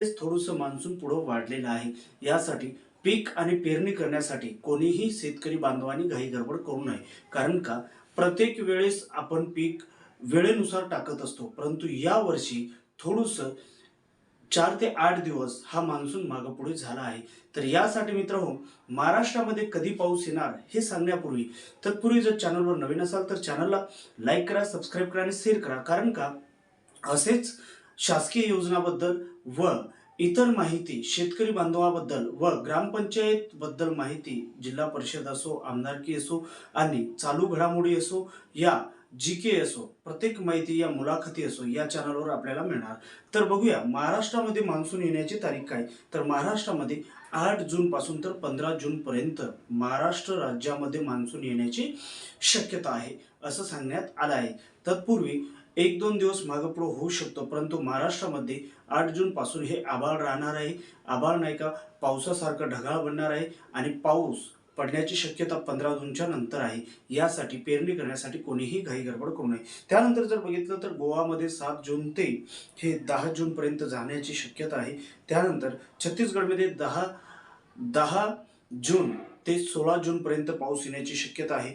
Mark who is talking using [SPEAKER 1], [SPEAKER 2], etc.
[SPEAKER 1] थोडंसं मान्सून पुढं वाढलेलं आहे. यासाठी पीक आणि पेरणी करण्यासाठी कोणीही शेतकरी बांधवांनी घाई-गडबड करू नये. कारण का प्रत्येक वेळेस आपण पीक वेळेनुसार टाकत असतो. परंतु यावर्षी थोडंसं 4 ते 8 दिवस हा मान्सून मागे-पुढे झाला आहे. तर यासाठी मित्रांनो, महाराष्ट्रामध्ये कधी पाऊस येणार हे सांगण्यापूर्वी तत्पूर्वी जर चॅनलवर नवीन असाल तर चॅनलला लाईक करा, सबस्क्राईब करा आणि शेअर करा. कारण का असेच शासकीय योजनाबद्दल व इतर माहिती शेतकरी बांधवाबद्दल व ग्रामपंचायत बद्दल माहिती जिल्हा परिषद असो, आमदारकी असो आणि चालू घडामोडी असो या जी असो प्रत्येक माहिती या मुलाखती असो या चॅनलवर आपल्याला मिळणार. तर बघूया महाराष्ट्रामध्ये मान्सून येण्याची तारीख काय. तर महाराष्ट्रामध्ये 8 जून पासून तर 15 जून पर्यंत महाराष्ट्र राज्यामध्ये मान्सून येण्याची शक्यता आहे असं सांगण्यात आलं आहे. तत्पूर्वी 1-2 दिवस मागे-पुढे होऊ शकतो, परंतु महाराष्ट्रामध्ये 8 जून पासून हे आभाळ राहणार आहे. आभाळ नाही का पावसासारखं ढगाळ बनणार आहे आणि पाऊस पडण्याची शक्यता 15 जूनच्या नंतर आहे. यासाठी पेरणी करण्यासाठी कोणीही घाई-गडबड करू नये. त्यानंतर जर बघितलं तर गोवामध्ये 7 जून ते हे 10 जूनपर्यंत जाण्याची शक्यता आहे. त्यानंतर छत्तीसगडमध्ये 10 जून ते 16 जूनपर्यंत पाऊस येण्याची शक्यता आहे.